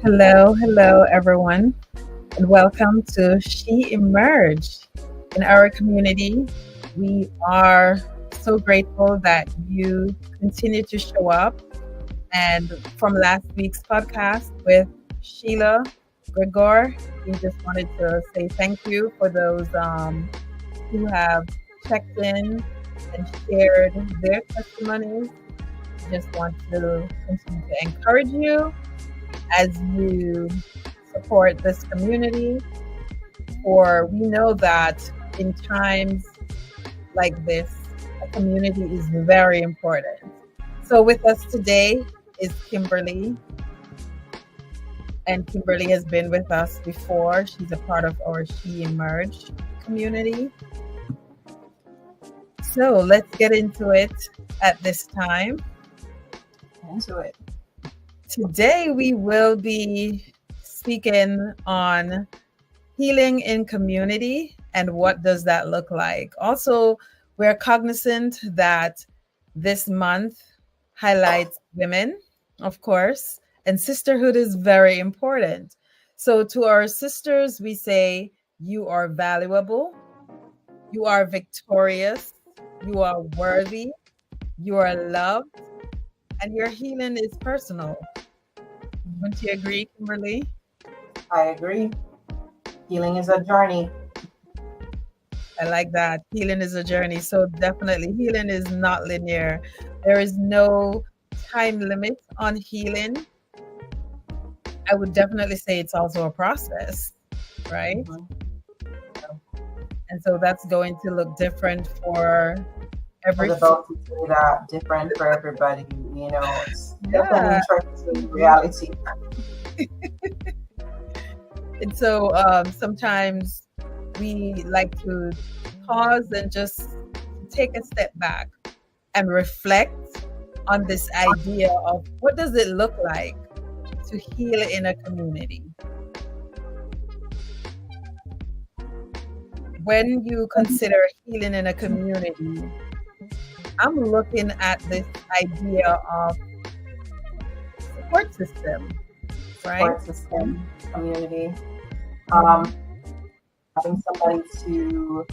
Hello, everyone, and welcome to She Emerged. In our community, we are so grateful that you continue to show up. And from last week's podcast with Sheila Gregor, we just wanted to say thank you for those who have checked in and shared their testimonies. Just want to continue to encourage you as you support this community. For we know that in times like this, a community is very important. So, with us today is Kimberly, and Kimberly has been with us before. She's a part of our She Emerged community. So, let's get into it at this time. Into it. Today, we will be speaking on healing in community and what does that look like. Also, we're cognizant that this month highlights women, of course, and sisterhood is very important. So, to our sisters, we say, you are valuable, you are victorious, you are worthy, you are loved, and your healing is personal. Wouldn't you agree, Kimberly? I agree. Healing is a journey. I like that. Healing is a journey. So definitely healing is not linear. There is no time limit on healing. I would definitely say it's also a process, right? And so that's going to look different for I every was about to say that different for everybody. It's definitely interesting reality. And so sometimes we like to pause and just take a step back and reflect on this idea of what does it look like to heal in a community. When you consider healing in a community, I'm looking at this idea of support system, right? Support system, community. Having somebody to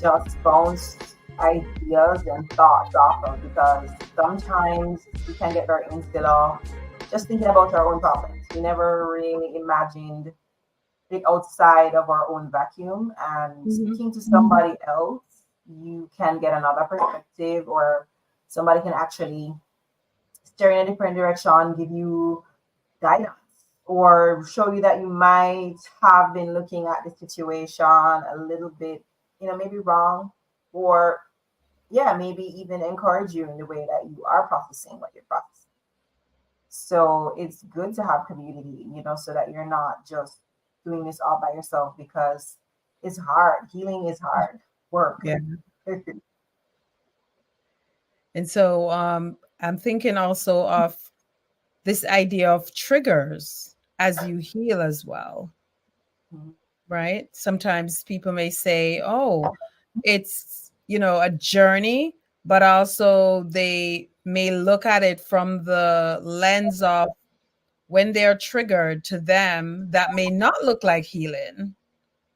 just bounce ideas and thoughts off of, because sometimes we can get very insular just thinking about our own problems. We never really imagined it outside of our own vacuum, and speaking to somebody else, you can get another perspective, or somebody can actually steer in a different direction, give you guidance, or show you that you might have been looking at the situation a little bit, maybe wrong, or maybe even encourage you in the way that you are processing what you're processing. So it's good to have community, so that you're not just doing this all by yourself, because it's hard. Healing is hard work. Yeah. And so I'm thinking also of this idea of triggers as you heal as well, right? Sometimes people may say, oh, it's, a journey, but also they may look at it from the lens of when they're triggered, to them, that may not look like healing,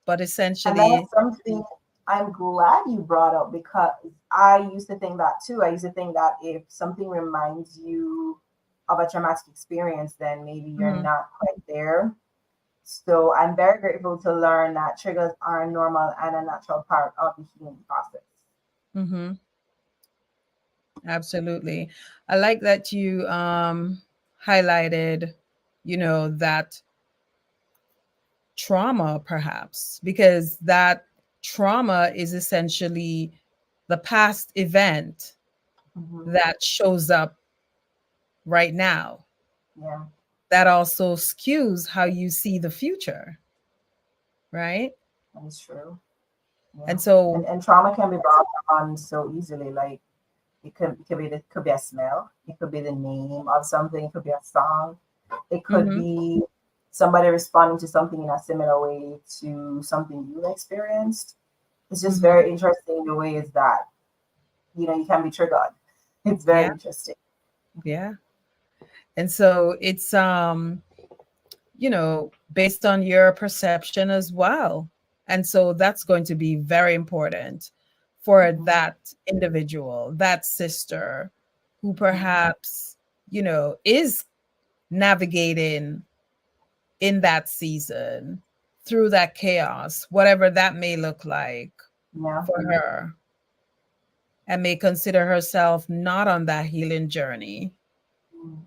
but essentially. And that's something I'm glad you brought up, because I used to think that too. I used to think that if something reminds you of a traumatic experience, then maybe you're not quite there. So I'm very grateful to learn that triggers are normal and a natural part of the healing process. Absolutely. I like that you highlighted, that trauma, perhaps, because that trauma is essentially the past event that shows up right now. Yeah. That also skews how you see the future, right? That's true. Yeah. And so, and trauma can be brought on so easily. Like it could be a smell, it could be the name of something, it could be a song, it could be somebody responding to something in a similar way to something you experienced. It's just very interesting the ways that you can be triggered. It's very interesting. Yeah. And so it's based on your perception as well. And so that's going to be very important for Mm-hmm. that individual, that sister who Mm-hmm. perhaps, is navigating in that season through that chaos, whatever that may look like Yeah. for her, and may consider herself not on that healing journey. Mm.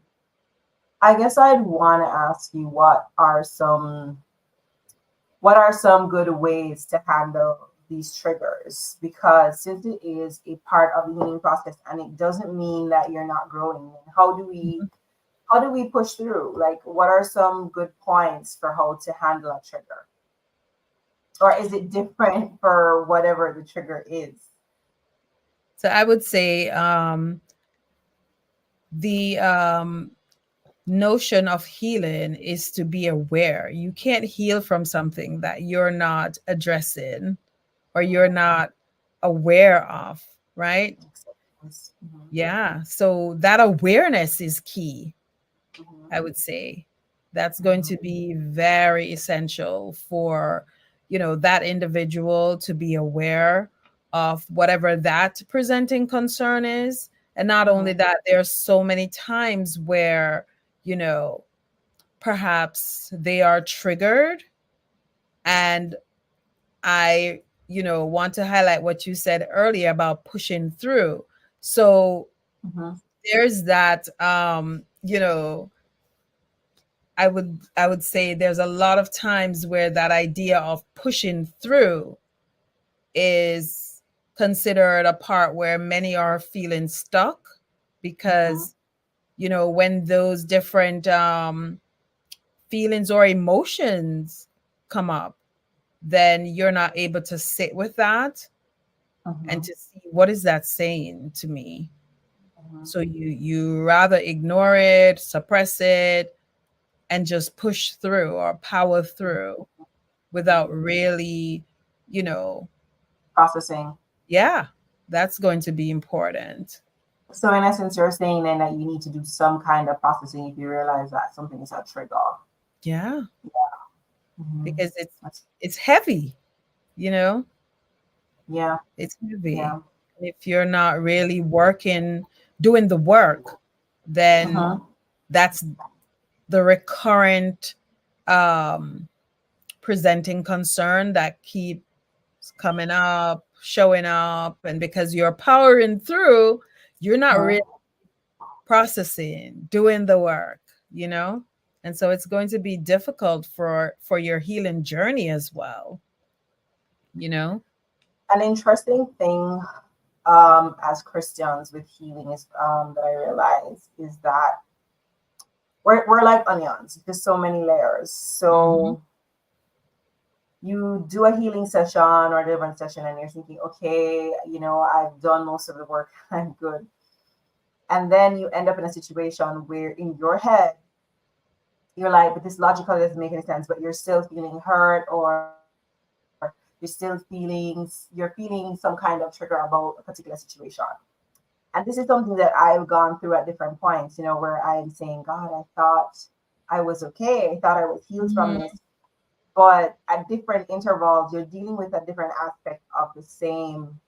I guess I'd want to ask you what are some good ways to handle these triggers? Because since it is a part of the healing process and it doesn't mean that you're not growing, how do we push through? Like what are some good points for how to handle a trigger? Or is it different for whatever the trigger is? So I would say the notion of healing is to be aware. You can't heal from something that you're not addressing or you're not aware of, right? Acceptance. Mm-hmm. Yeah. So that awareness is key, I would say. That's going Mm-hmm. to be very essential for, that individual to be aware of whatever that presenting concern is. And not Mm-hmm. only that, there are so many times where, you know, perhaps they are triggered. And I, want to highlight what you said earlier about pushing through. So Mm-hmm. there's that, I would say there's a lot of times where that idea of pushing through is considered a part where many are feeling stuck Mm-hmm. because, when those different feelings or emotions come up, then you're not able to sit with that and Mm-hmm. to see what is that saying to me. Mm-hmm. So you rather ignore it, suppress it, and just push through or power through without Mm-hmm. really, you know, Processing. yeah, that's going to be important. So in essence, you're saying then that you need to do some kind of processing if you realize that something is a trigger. Yeah, Mm-hmm. because it's That's, it's heavy, you know, yeah, it's yeah. heavy. If you're not really working, doing the work, then Mm-hmm. that's the recurrent um presenting concern that keeps coming up, showing up, and because you're powering through, you're not really Mm-hmm. processing, doing the work, you know? And so it's going to be difficult for your healing journey as well, you know? An interesting thing as Christians with healing is that I realize is that we're like onions, there's so many layers. Mhm. So you do a healing session or a deliverance session and you're thinking, okay, I've done most of the work, I'm good. And then you end up in a situation where in your head, you're like, but this logically doesn't make any sense, but you're still feeling hurt or you're feeling some kind of trigger about a particular situation. And this is something that I've gone through at different points, where I'm saying, God, I thought I was okay. I thought I was healed from Mhm. this. But at different intervals, you're dealing with a different aspect of the same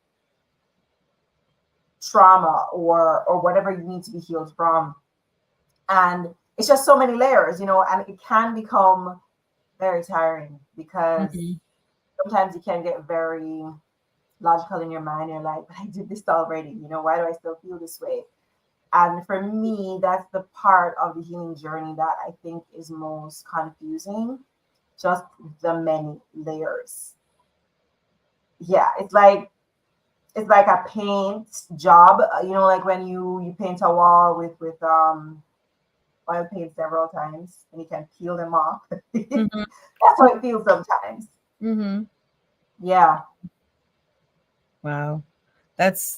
trauma or whatever you need to be healed from. And it's just so many layers, and it can become very tiring because Mhm. sometimes you can get very logical in your mind. You're like, but I did this already. Why do I still feel this way? And for me, that's the part of the healing journey that I think is most confusing. Just the many layers. Yeah, it's like a paint job. Like when you paint a wall with oil paint several times, and you can peel them off. Mhm. That's how it feels sometimes. Mhm. Yeah. Wow. That's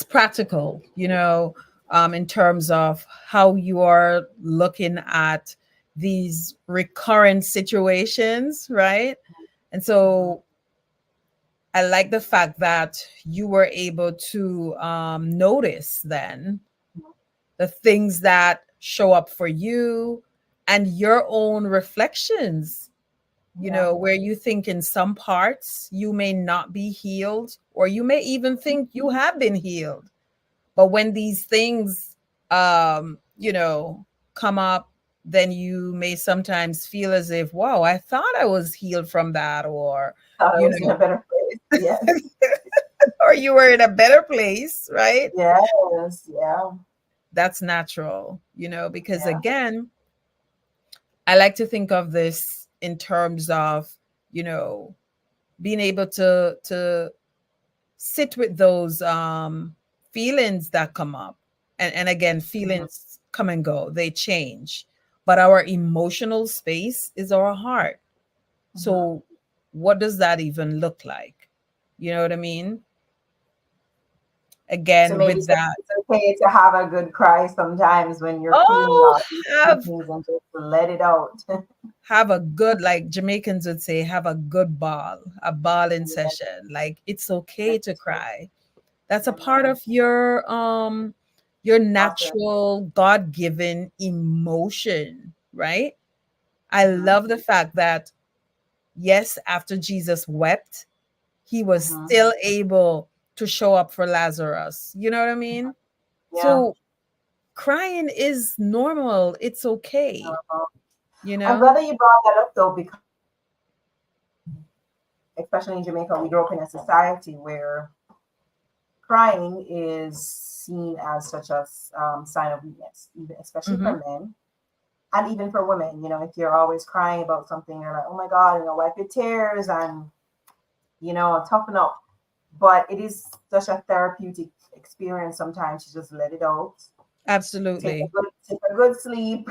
practical, in terms of how you are looking at these recurrent situations, right? And Mm-hmm. so I like the fact that you were able to notice then the things that show up for you, and your own reflections, Yeah. where you think in some parts you may not be healed, or you may even think you have been healed. But when these things, come up, then you may sometimes feel as if, wow, I thought I was healed from that, or, Thought I you was in a know, better place. Yes. or you were in a better place, right? Yes. Yeah. That's natural, because Yeah. again, I like to think of this in terms of, you know, being able to sit with those feelings that come up. And again, Mhm. feelings come and go, they change. But our emotional space is our heart. Mhm. So what does that even look like? You know what I mean? So Again, maybe with that, it's okay to have a good cry sometimes when you're feeling oh, all these have things and just let it out. have a good, like Jamaicans would say, have a good ball, a balling Yeah. session. Like it's okay to That's true. cry. That's a part Amen. of your Process. natural God-given emotion, right? I Mhm. love the fact that yes, after Jesus wept, he was Mhm. still able to show up for Lazarus. You know what I mean? Yeah. So crying is normal. It's okay, Uh, you I'm know? glad that you brought that up though, because especially in Jamaica, we grew up in a society where crying is seen as such a sign of weakness, even especially Mhm. for men and even for women. If you're always crying about something, you're like, oh my God, wipe your tears and toughen up. But it is such a therapeutic experience sometimes to just let it out, Absolutely. take a good sleep,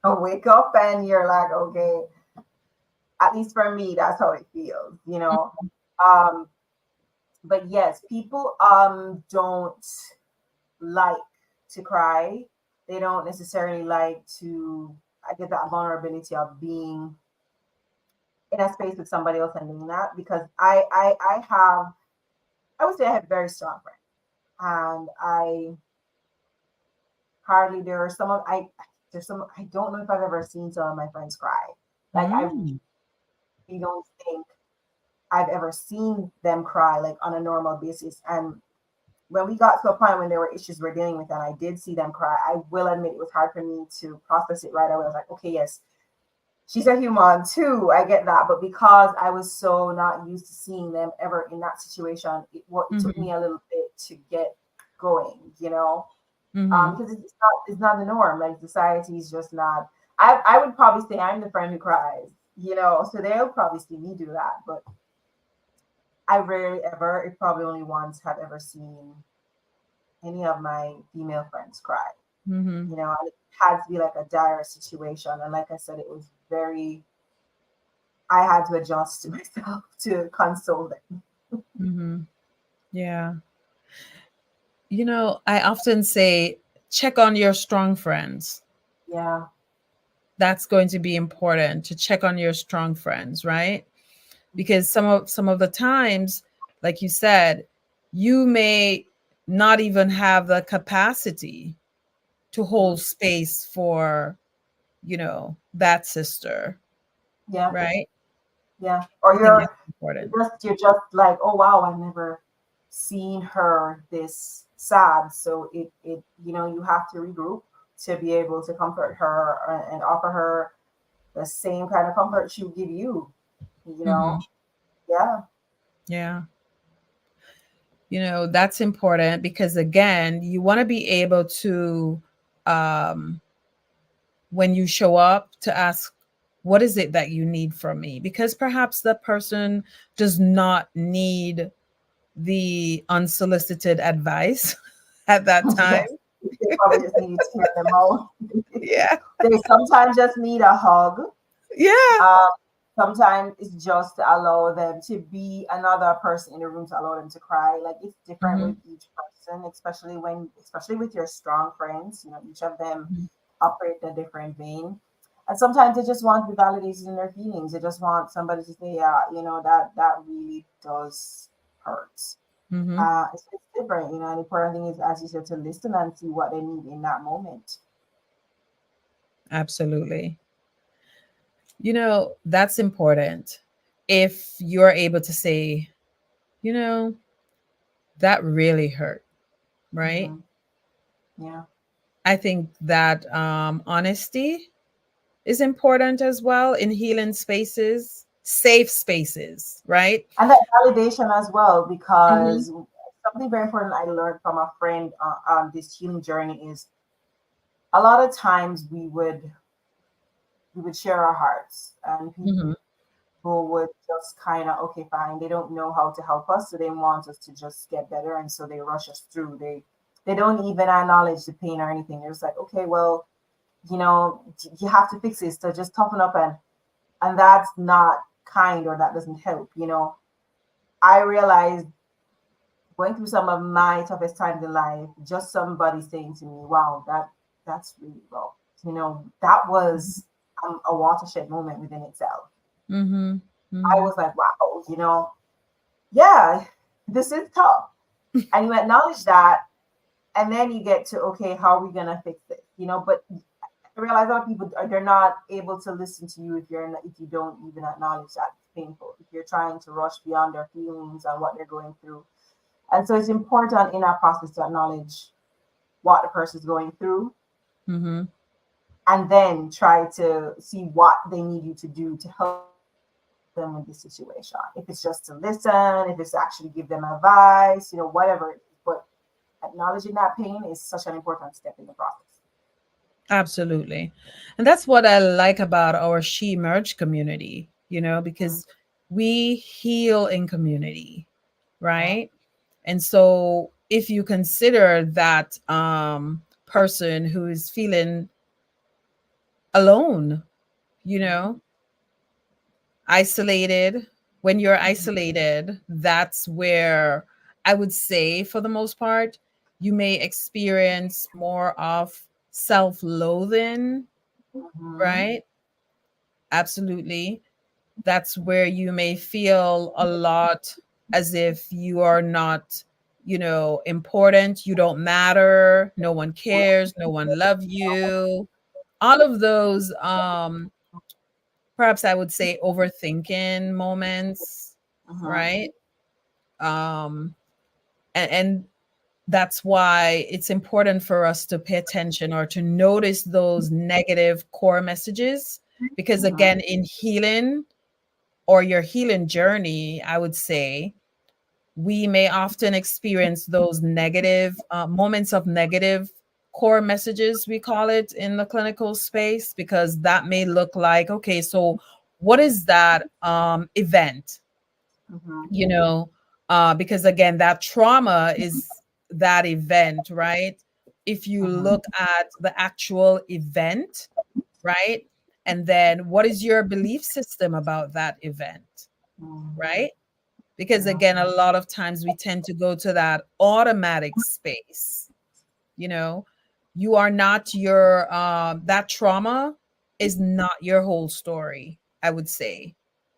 wake up, and you're like, okay. At least for me, that's how it feels. Um, but yes, people don't like to cry. They don't necessarily like to I get that vulnerability of being in a space with somebody else and doing that because I would say I have very strong friends and I hardly there are some of I there's some I don't know if I've ever seen some of my friends cry. Like I Mm. really don't think I've ever seen them cry like on a normal basis. And when we got to a point when there were issues we're dealing with and I did see them cry, I will admit it was hard for me to process it right away. I was like, okay, yes, she's a human too. I get that. But because I was so not used to seeing them ever in that situation, it took Mhm. me a little bit to get going. Mhm. Because it's not the norm. Like society is just not. I would probably say I'm the friend who cries. So they'll probably see me do that, but I rarely ever, it probably only once have ever seen any of my female friends cry. Mhm. And it had to be like a dire situation. And like I said, it was I had to adjust to myself to console them. Mhm. Yeah. I often say check on your strong friends. Yeah. That's going to be important, to check on your strong friends, right? Because some of the times, like you said, you may not even have the capacity to Mhm. hold space for, that sister, Yeah. right? Yeah. Or I think that's important. you're just like, oh wow, I've never seen her this sad. So you have to regroup to be able to comfort her and offer her the same kind of comfort she would give you. You know, Hmm. yeah. Yeah. That's important because again, you want to be able to, um, when you show up, to ask, what is it that you need from me? Because perhaps the person does not need the unsolicited advice at that time. Yes, they probably just need to hear them out. Yeah. They sometimes just need a hug. Yeah. Um, Sometimes it's just to allow them to be another person in the room to allow them to cry. Like it's different Hmm. with each person, especially with your strong friends. Each of them operate in a different vein. And sometimes they just want to be validated in their feelings. They just want somebody to say, yeah, that really does hurt. Hmm. It's different. And the important thing is, as you said, to listen and see what they need in that moment. Absolutely. That's important. If you're able to say, you know, that really hurt, right? Hmm. Yeah. I think that honesty is important as well in healing spaces, safe spaces, right? And that validation as well, Mm-hmm. because something very important I learned from a friend on this healing journey is a lot of times we would share our hearts, and Mm-hmm. people would just kind of, okay, fine, they don't know how to help us, so they want us to just get better, and so they rush us through. They don't even acknowledge the pain or anything. They're just like, okay, well, you have to fix this, so just toughen up. And that's not kind, or that doesn't help. I realized going through some of my toughest times in life, just somebody saying to me, wow, that's really rough. That was a watershed moment within itself. Mm-hmm. I Mm-hmm. was like, wow, yeah, this is tough. And you acknowledge that, and then you get to, okay, how are we gonna fix this? But I realize a lot of people they're not able to listen to you if you don't even acknowledge that it's painful. If you're trying to rush beyond their feelings and what they're going through. And so it's important in our process to acknowledge what the person is going through, Mm-hmm. and then try to see what they need you to do to help them with the situation. If it's just to listen, if it's to actually give them advice, whatever it is. But acknowledging that pain is such an important step in the process. Absolutely. And that's what I like about our She Merge community, Mhm. because we heal in community, Yeah. right? And so if you consider that person who is feeling alone, you Mhm. know, isolated, when you're Mhm. isolated, that's where I would say, for the most part, you may experience more of self loathing, Mhm. right? Absolutely. That's where you may feel a lot as if you are not, important, you don't matter, no one cares, no one love you. All of those perhaps I would say overthinking moments, Mhm. right? Um and that's why it's important for us to pay attention or to notice those negative core messages, because Mhm. again, in healing or your healing journey, I would say we may often experience those negative moments of negative core messages, we call it in the clinical space, because that may look like, okay, so what is that event? Mhm. you know because again, that trauma is that event, right? If you Mhm. look at the actual event, right, and then what is your belief system about that event, Mhm. right? Because Yeah. again, a lot of times we tend to go to that automatic space. you know you are not your that trauma is not your whole story, I would say.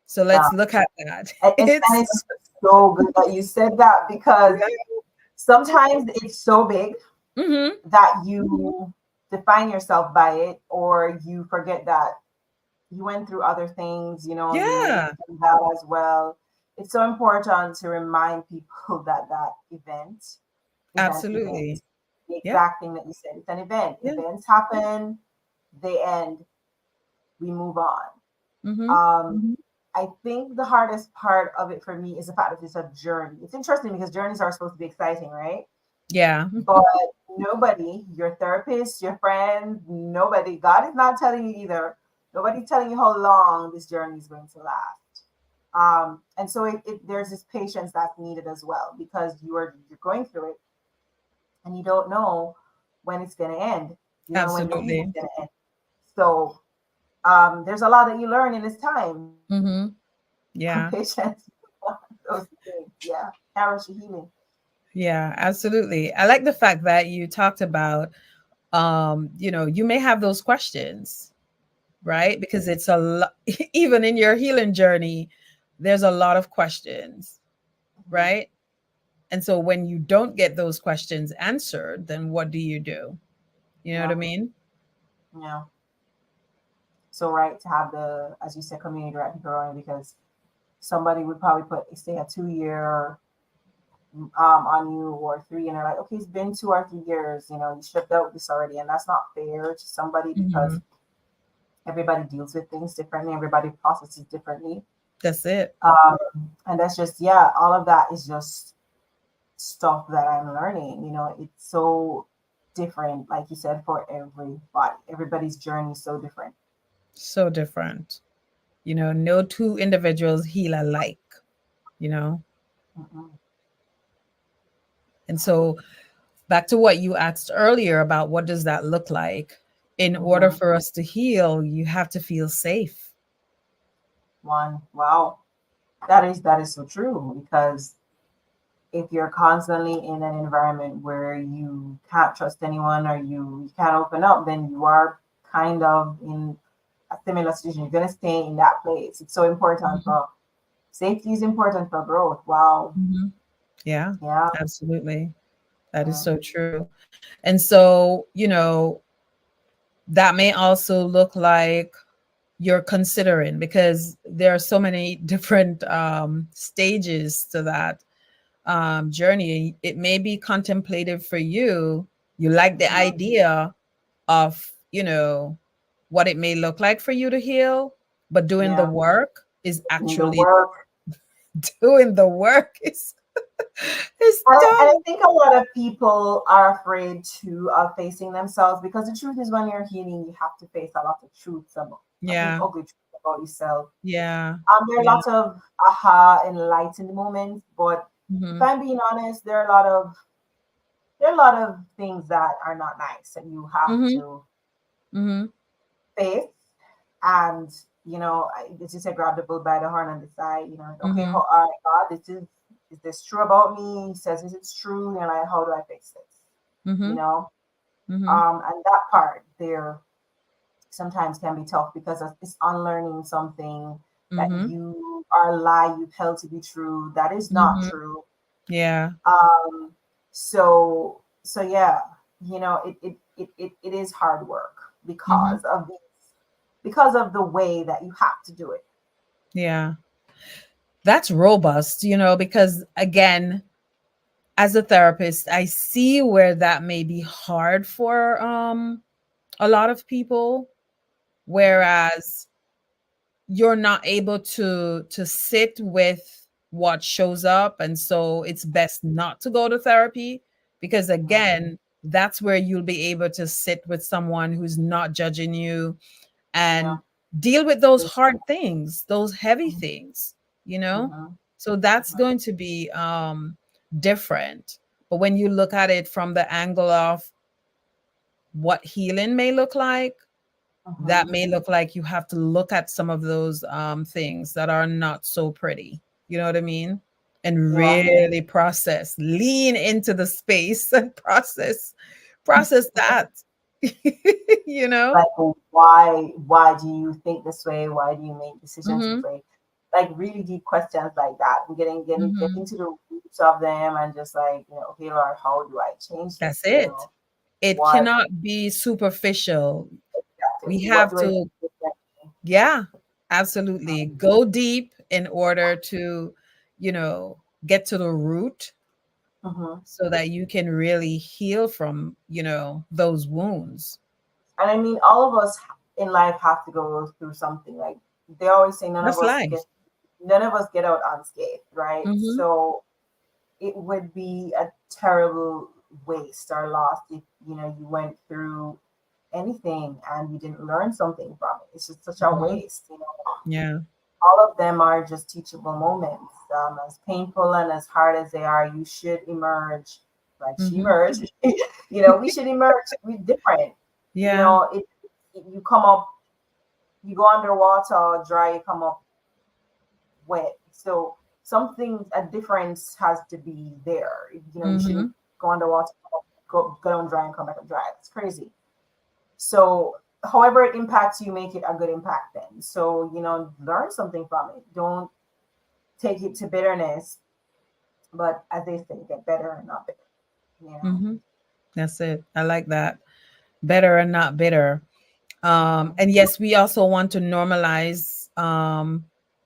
So Yeah. let's look at that. And It's it's so good that you said that, because right. sometimes it's so big Hmm. that you define yourself by it, or you forget that you went through other things, you've Yeah, done that as well. It's so important to remind people that that event is an event. absolutely. The Yeah, exact thing that you said, it's an event. yeah. Events happen, they end, we move on. Hmm. Um, I think the hardest part of it for me is the fact that it's a journey. It's interesting because journeys are supposed to be exciting, right? Yeah, But nobody, your therapist, your friend, nobody, God is not telling you either. Nobody's telling you how long this journey is going to last. And so there's this patience that's needed as well, because you're going through it, and you don't know when it's going to end. You don't know when the season's absolutely. going to end. So there's a lot that you learn in this time. Hmm. Yeah, Patience, those things. Yeah, nourish your healing. yeah, absolutely. I like the fact that you talked about, you may have those questions, right? Because it's a lot, even in your healing journey, there's a lot of questions, Mhm. right? And so when you don't get those questions answered, then what do? You know what I Yeah, mean? yeah. so right to have the, as you said, community right growing, because somebody would probably put, say, a 2 year on you, or three, and they're like, okay, it's been 2 or 3 years, you should have dealt with this already, and that's not fair to somebody, because Mhm. everybody deals with things differently, everybody processes differently. That's it. um, and that's just, yeah, all of that is just stuff that I'm learning. It's so different, like you said, for everybody. Everybody's journey is so different. So different. No two individuals heal alike, you know? Mm-mm. And so back to what you asked earlier about what does that look like? In order Mm-hmm. for us to heal, you have to feel safe. One, wow, that is so true, because if you're constantly in an environment where you can't trust anyone, or you can't open up, then you are kind of in a similar situation. You're going to stay in that place. It's so important Mhm. for safety, is important for growth. Wow. Mhm. Yeah, Yeah. absolutely. That is Yeah. so true. And so, that may also look like you're considering, because there are so many different stages to that journey. It may be contemplative for you. You like the Mhm. idea of, what it may look like for you to heal, but doing the Yeah. work is In the actually work. doing the work is And I tough. think a lot of people are afraid to of facing themselves, because the truth is, when you're healing, you have to face a lot of truths about, I mean, Yeah, ugly truths about yourself. yeah, There are yeah. lots of aha enlightened moments, but if Hmm. I'm being honest, there are a lot of things that are not nice, and you have Hmm. to Hmm. face. And as you said, grab the bull by the horn and decide, okay, Hmm. all right, God, is this true about me? He says, is it true? And like, how do I fix this? you Hmm. know Hmm. and that part there sometimes can be tough, because it's unlearning something that Hmm. you are lie you've held to be true, that is not Hmm. true. Yeah. Um so so yeah, it is hard work, Hmm. because of the way that you have to do it. Yeah. That's robust, because again, as a therapist, I see where that may be hard for a lot of people, whereas you're not able to sit with what shows up, and so it's best not to go to therapy, because Mhm. again, that's where you'll be able to sit with someone who's not judging you Yeah. and deal with those hard things, those heavy things, you know? Mhm. So that's Mhm. going to be different. But when you look at it from the angle of what healing may look like, that Mhm. may look like you have to look at some of those things that are not so pretty. You know what I mean? And Yeah. really process, lean into the space and process that. you know? Like, why do you think this way? Why do you make decisions this Mm-hmm. way? Like, really deep questions like that, and getting Mm-hmm. to the roots of them, and just like, okay, Lord, how do I change That's this? it. It What cannot be superficial. exactly? We What have do I to, do differently? yeah, absolutely. Go deep in order to, get to the root Mm-hmm. so that you can really heal from, those wounds. And I mean, all of us in life have to go through something. Like, they always say, That's life. none of us get out unscathed, right? Mm-hmm. So it would be a terrible waste or loss if you went through anything and you didn't learn something from it. It's just such a Mm-hmm. waste. Yeah. All of them are just teachable moments. As painful and as hard as they are, you should emerge like she Mm-hmm. emerged. We should emerge with different. Yeah. You come up, you go underwater dry, you come up wet. So something, a difference has to be there. You Mm-hmm. shouldn't go underwater, go down dry and come back up dry. It's crazy. So however it impacts you, make it a good impact then. So, learn something from it. Don't take it to bitterness, but as they say, get better and not bitter. Mm-hmm. That's it. I like that. Better and not bitter. And yes, we also want to normalize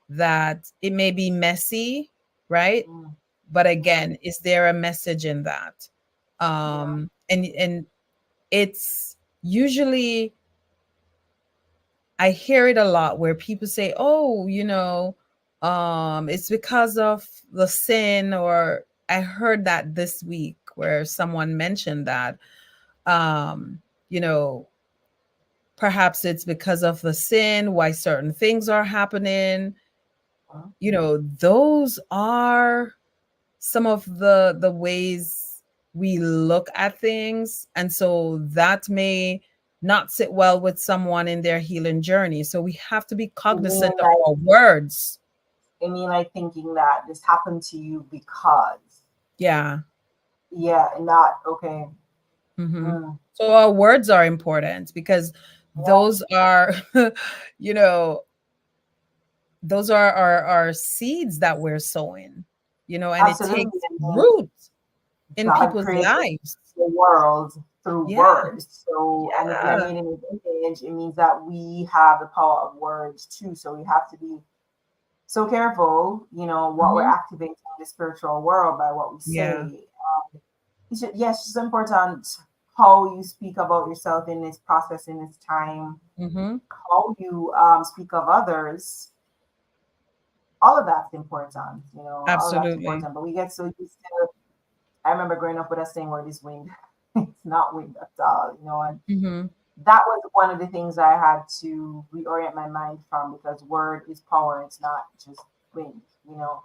that it may be messy, right? Mm, But yeah, again, is there a message in that? yeah. And it's usually, I hear it a lot where people say, "Oh, it's because of the sin," or I heard that this week where someone mentioned that, um, you know, perhaps it's because of the sin why certain things are happening. Mm. Those are some of the ways we look at things, and so that may not sit well with someone in their healing journey. So we have to be You mean cognizant of like our words. thinking that this happened to you because, Yeah. yeah, not okay. Hmm. Mm, So our words are important because yeah, those are you know those are our seeds that we're sowing, and it absolutely. takes I mean, root in God people's created lives. the world through Yeah. words. So, and if we are Yeah. made in His image, it means that we have the power of words too. So we have to be so careful, what we're Hmm. activating in the spiritual world by what we Yeah. say. Yes, it's important how you speak about yourself in this process, in this time, Hmm. how you speak of others. All of that's important, all of that's Absolutely. important. But we get so used to, I remember growing up with us saying word is wind. It's not wind at all, and Hmm. that was one of the things I had to reorient my mind from because word is power. It's not just wind, you know.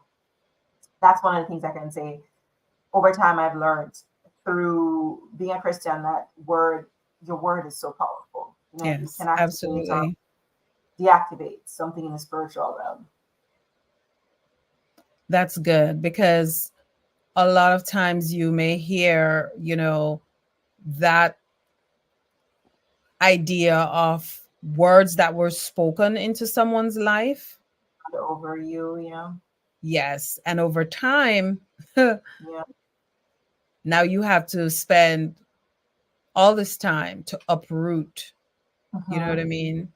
That's one of the things I can say over time I've learned through being a Christian that your word is so powerful. It Yes, can activate or absolutely. deactivate something in the spiritual realm. That's good because a lot of times you may hear, that idea of words that were spoken into someone's life. Over you, Yes. And over time, yeah. now you have to spend all this time to uproot. You know what I Hmm. mean?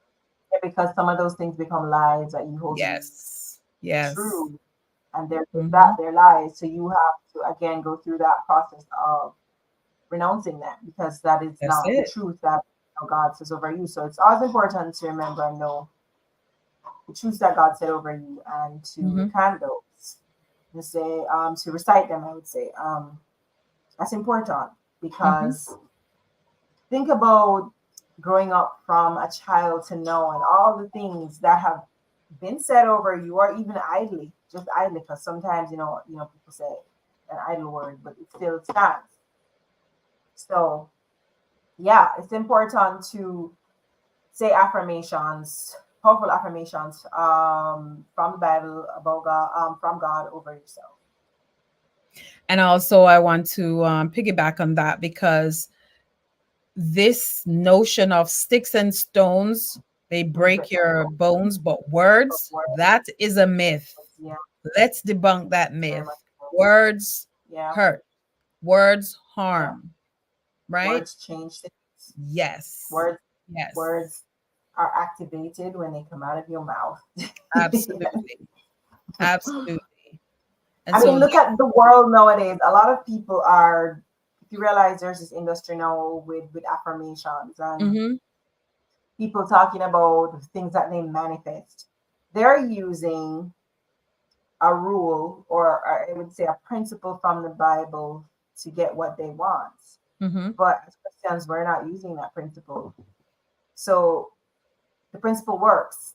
Yeah, because some of those things become lies that you hold to be Yes. Yes. true, and they're that Hmm. they're lies. So you have to again go through that process of renouncing them because that is That's not the it. truth that God says over you. So it's always important to remember and know the truths that God said over you and to Hmm. recant those. To say, to recite them, I would say. That's important Hmm. because think about growing up from a child to now and all the things that have been said over you or even idly, just idly, because sometimes, people say an idle word, but it still stands. So yeah, it's important to say affirmations, powerful affirmations from the Bible about God, from God over yourself. And also, I want to piggyback on that because this notion of sticks and stones may We break break my your bones, bones, but but words, words, that is a myth. yeah, Let's debunk that very much myth. so. Words Yeah, hurt, words yeah. harm, right? Words change things. Yes. Words, Yes. words are activated when they come out of your mouth. Absolutely. Absolutely. And I mean, so, look at the world nowadays. A lot of people are. If you realize there's this industry now with affirmations and mhm, people talking about things that they manifest, they're using a rule or I would say a principle from the Bible to get what they want. mhm. But as Christians, we're not using that principle. So the principle works.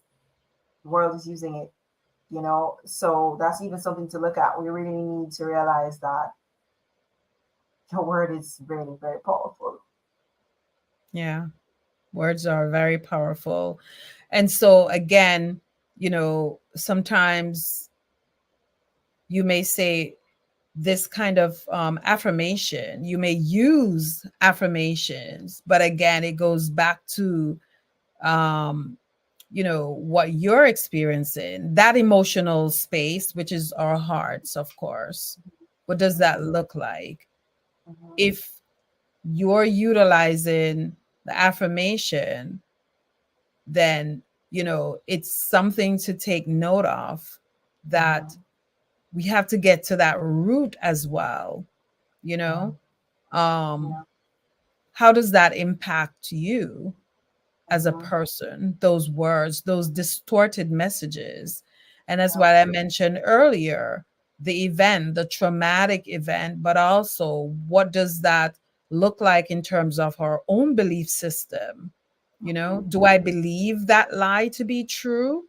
The world is using it. So that's even something to look at. We really need to realize that your word is really very powerful. Yeah. Words are very powerful. And so, again, sometimes you may say this kind of affirmation, you may use affirmations, but again, it goes back to, um, what you're experiencing, that emotional space, which is our hearts, of course. What does that look like? Mm-hmm. If you're utilizing the affirmation then, it's something to take note of, that Mhm. we have to get to that root as well, you Yeah. know? Um, Yeah. how does that impact you as a Mhm. person, those words, those distorted messages? And that's Yeah. what I mentioned earlier, the event, the traumatic event, but also what does that look like in terms of our own belief system? Mhm. Do I believe that lie to be true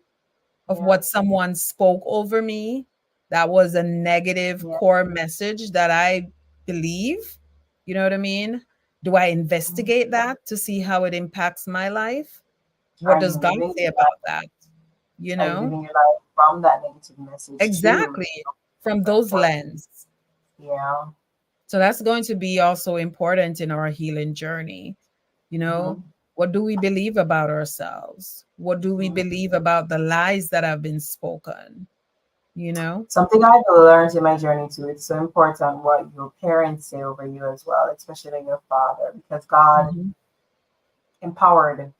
of Yeah. what someone spoke over me? That was a negative Yeah. core message that I believe. You know what I mean? Do I Mhm. investigate that to see how it impacts my life? What Are does you God living say your about life? that? You Are you know? living your life from that negative message too? Exactly. From those Or lens. yeah. So that's going to be also important in our healing journey. You know, Mhm. what do we believe about ourselves? What do we Mhm. believe about the lies that have been spoken? You know? Something I've learned in my journey too, it's so important what your parents say over you as well, especially your father, because God Mhm. empowered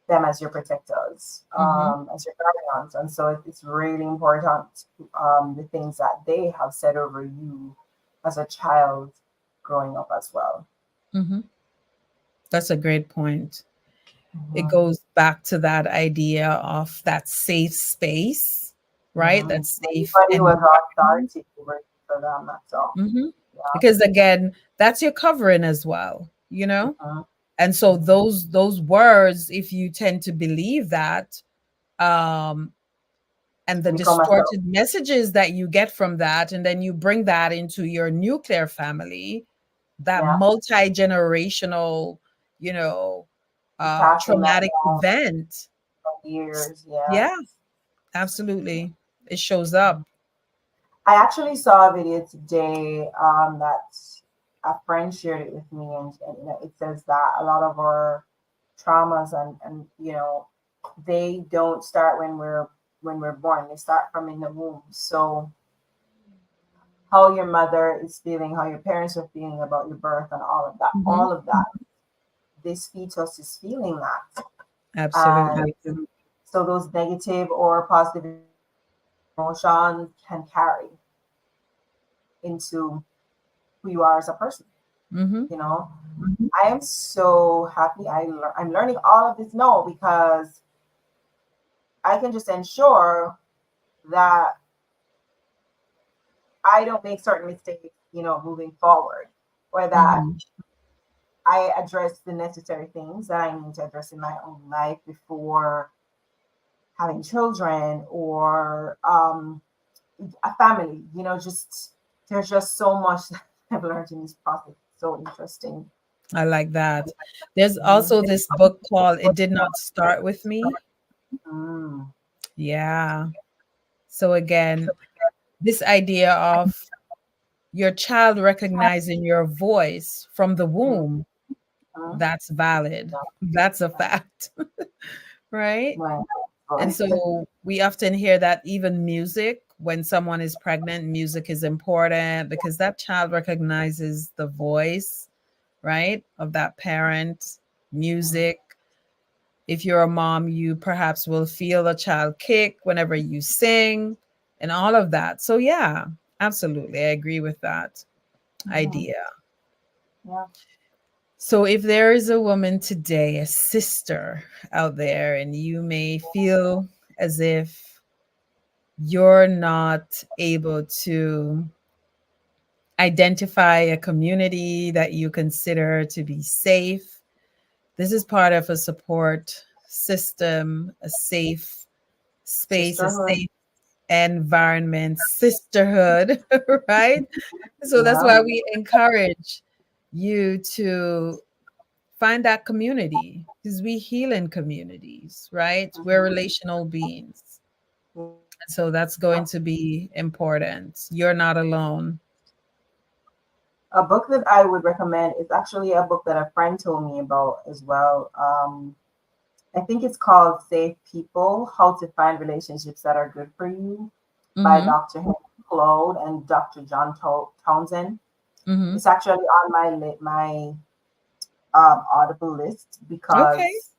them as your protectors, Mhm. as your guardians. And so it's really important, the things that they have said over you as a child growing up as well. Mhm. That's a great point. It Hmm. goes back to that idea of that safe space, right? Hmm. That safe Everybody was environment. authority over you for them, that's all. Mhm. Yeah. Because again, that's your covering as well. Hmm. And so Hmm. those words, if you tend to believe that, um, and the You become a self. distorted messages that you get from that, and then you bring that into your nuclear family, that Yeah. multi-generational, you know, You're passing that traumatic down event. for years. Yeah. Yeah, absolutely. It shows Mhm. up. I actually saw a video today, that a friend shared it with me, and it says that a lot of our traumas and they don't start when we're born. They start from in the womb. So how your mother is feeling, how your parents are feeling about your birth, and Mhm. all of that. This fetus is feeling that, and Absolutely. so those negative or positive emotions can carry into who you are as a person. Mhm. You know, I am so happy I'm learning all of this now because I can just ensure that I don't make certain mistakes, moving forward, or that Mhm. I address the necessary things that I need to address in my own life before having children or a family. Just there's just so much that I've learned in this process. So interesting. I like that. There's Mhm. also this book called It Did Not Start With Me. Mm. Yeah. So again, this idea of your child recognizing your voice from the Mhm. womb, that's valid. That's a fact, right? Right. And Right. so we often hear that even music, when someone is pregnant, music is important because that child recognizes the voice, right, of that parent, Mhm. music. If you're a mom, you perhaps will feel a child kick whenever you sing and all of that. So, yeah, absolutely. I agree with that Mhm. idea. Yeah. So, if there is a woman today, a sister out there, and you may feel as if you're not able to identify a community that you consider to be safe, this is part of a support system, a safe space, a Sisterhood. safe environment, sisterhood, right? So that's Yeah. why we encourage you to find that community because we heal in communities, right? We're Mhm. relational beings. Yeah. And so that's going to be important. You're not alone. A book that I would recommend is actually a book that a friend told me about as well. I think it's called Safe People: How to Find Relationships That Are Good for You by Mm-hmm. Dr. Henry Cloud and Dr. John Townsend. Mm-hmm. It's actually on my Audible list Okay. because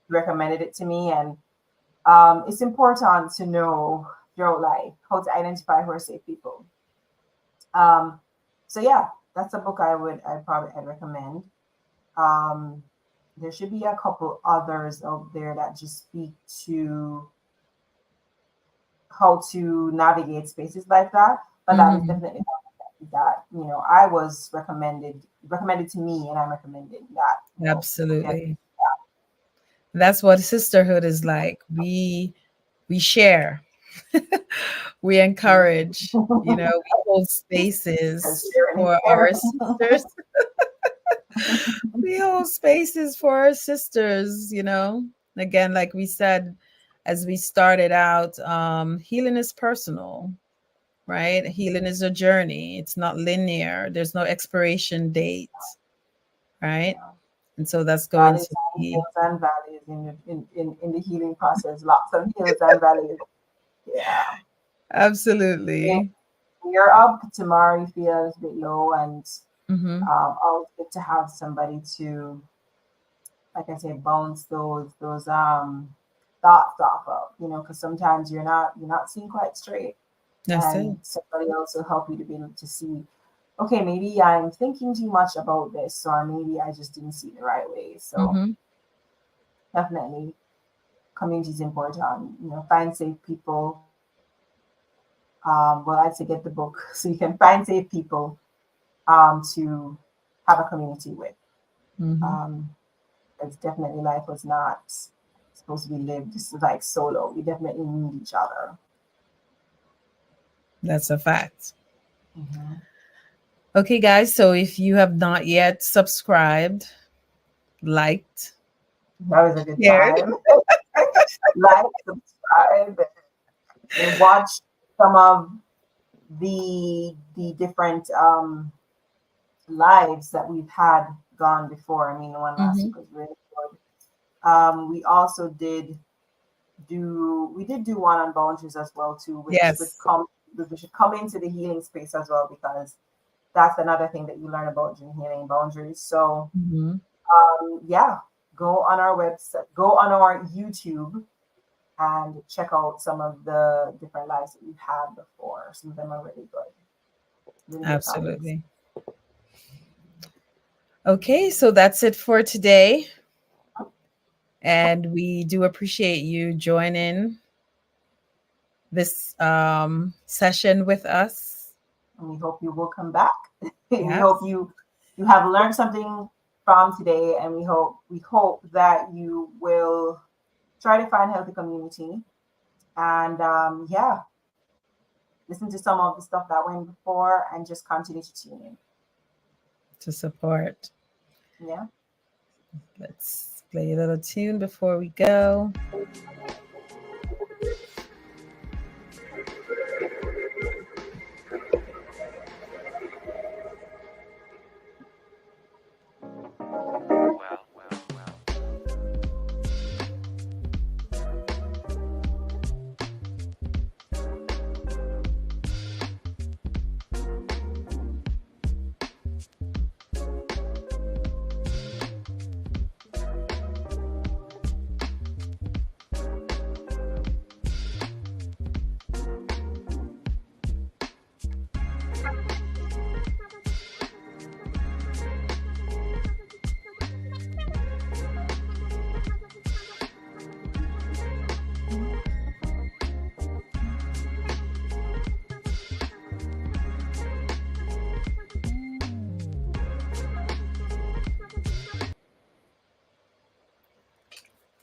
recommended it to me, and it's important to know throughout life how to identify who are safe people. Um, so yeah, that's a book I'd recommend. Um, there should be a couple others out there that just speak to how to navigate spaces like that. But that is Hmm. definitely something that I was recommended to me, and I'm recommending that get. Absolutely. That's what sisterhood is like. We share, we encourage, we hold Because spaces sharing is for our caring. sisters. We hold spaces for our sisters. Again, like we said, as we started out, healing is personal, right? Healing is a journey. It's not linear. There's no expiration date, right? Yeah. And so that's going Valleys to and be hills and valleys in the healing process. Lots of hills and valleys. Yeah. When absolutely. you're up tomorrow, you feel a little bit low, and Hmm. always good to have somebody to, like I say, bounce those thoughts off of. Because sometimes you're not seeing quite straight, That's and it. somebody else will help you to be able to see. Okay, maybe I'm thinking too much about this, or maybe I just didn't see the right way. So Hmm. definitely, community is important. Find safe people. Well, I'd say get the book so you can find safe people to have a community with. Hmm. Um, it's definitely life was not supposed to be lived just like solo. We definitely need each other. That's a fact. Hmm. Okay, guys. So if you have not yet subscribed, liked, That was a good shared, time. Like, subscribe, and watch some of the different lives that we've had gone before. I mean, the one last hmm week was really good. We also did do one on boundaries as well too, yes. which should come into the healing space as well, because that's another thing that you learn about during healing boundaries. So Hmm. yeah, go on our website, go on our YouTube, and check out some of the different lives that we've had before. Some of them are really good topics. Absolutely. Okay, so that's it for today. And we do appreciate you joining this session with us. And we hope you will come back. We hope Yes. you have learned something from today, and we hope that you will try to find healthy community, and yeah, listen to some of the stuff that went before, and just continue to tune in. To support. Yeah. Let's play a little tune before we go.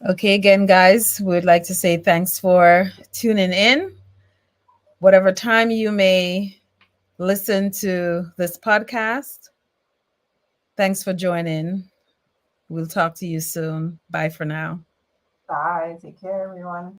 Okay, again, guys, we'd like to say thanks for tuning in. Whatever time you may listen to this podcast, thanks for joining. We'll talk to you soon. Bye for now. Bye. Take care, everyone.